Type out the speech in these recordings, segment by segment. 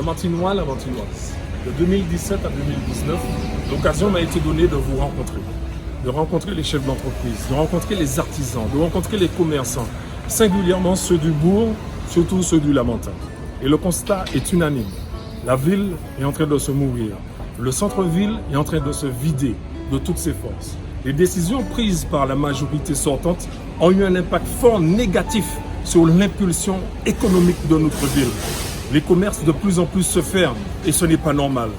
la Martinoise, de 2017 à 2019, l'occasion m'a été donnée de vous rencontrer les chefs d'entreprise, de rencontrer les artisans, de rencontrer les commerçants, singulièrement ceux du bourg, surtout ceux du Lamentin. Et le constat est unanime. La ville est en train de se mourir. Le centre-ville est en train de se vider de toutes ses forces. Les décisions prises par la majorité sortante ont eu un impact fort négatif sur l'impulsion économique de notre ville. Les commerces de plus en plus se ferment et ce n'est pas normal.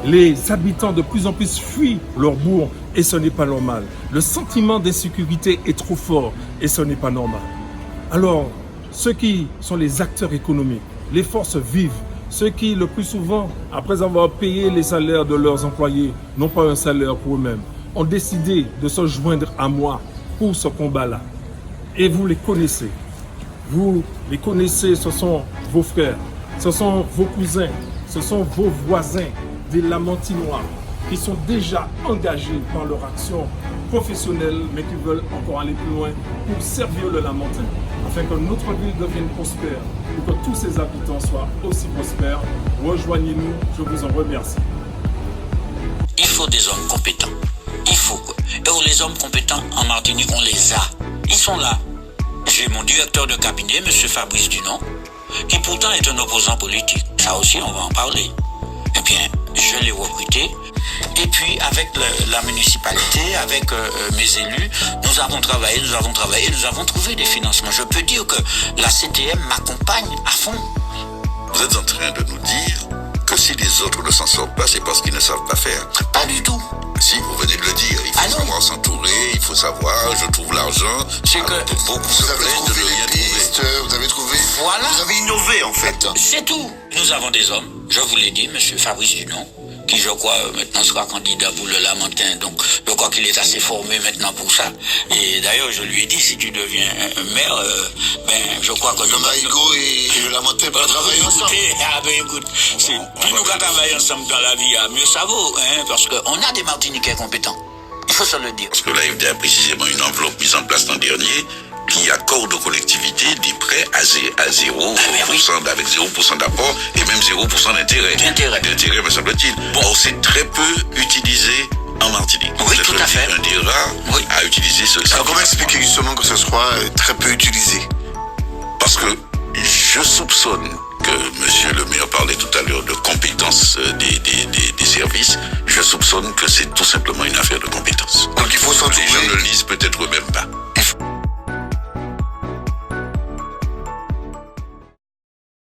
Les habitants de plus en plus fuient leur bourg et ce n'est pas normal. Le sentiment d'insécurité est trop fort et ce n'est pas normal. Alors, ceux qui sont les acteurs économiques, les forces vives, ceux qui, le plus souvent, après avoir payé les salaires de leurs employés, n'ont pas un salaire pour eux-mêmes, ont décidé de se joindre à moi pour ce combat-là. Et vous les connaissez. Vous les connaissez, ce sont vos frères, ce sont vos cousins, ce sont vos voisins des Lamentinois qui sont déjà engagés par leur action professionnelle mais qui veulent encore aller plus loin pour servir le Lamentin, afin que notre ville devienne prospère, pour que tous ses habitants soient aussi prospères. Rejoignez-nous, je vous en remercie. Il faut des hommes compétents. Il faut. Et les hommes compétents en Martinique, on les a. Ils sont là. J'ai mon directeur de cabinet, M. Fabrice Dunon, qui pourtant est un opposant politique. Ça aussi, on va en parler. Eh bien, je l'ai recruté. Et puis, avec la municipalité, avec mes élus, nous avons travaillé, nous avons trouvé des financements. Je peux dire que la CTM m'accompagne à fond. Vous êtes en train de nous dire que si les autres ne s'en sortent pas, c'est parce qu'ils ne savent pas faire. Pas du tout. Si, vous venez de le dire, il faut savoir s'entourer, il faut savoir, je trouve l'argent. C'est que beaucoup se plaignent de ne rien trouver. Vous avez trouvé, voilà. Vous avez innové en fait. C'est tout. Nous avons des hommes, je vous l'ai dit, M. Fabrice Dunon, qui je crois maintenant sera candidat pour le Lamentin, donc je crois qu'il est assez formé maintenant pour ça. Et d'ailleurs je lui ai dit, si tu deviens maire, je crois que le Maïgo et le Lamentin peuvent travailler ensemble. Écoute, plus nous travaillons ensemble dans la vie, mieux ça vaut, parce qu'on a des Martiniquais compétents. Il faut se le dire. Parce que l'AFD a précisément une enveloppe mise en place l'an dernier qui accorde aux collectivités des prêts à 0%, avec 0% d'apport et même 0% d'intérêt. D'intérêt, me semble-t-il. Bon, c'est très peu utilisé en Martinique. Oui, tout à fait. Un des rares à utiliser ce. Alors, comment expliquer justement que ce soit très peu utilisé? Parce que je soupçonne que monsieur le maire parlait tout à l'heure de compétences des services. Je soupçonne que c'est tout simplement une affaire de compétences. Donc il faut s'entourer,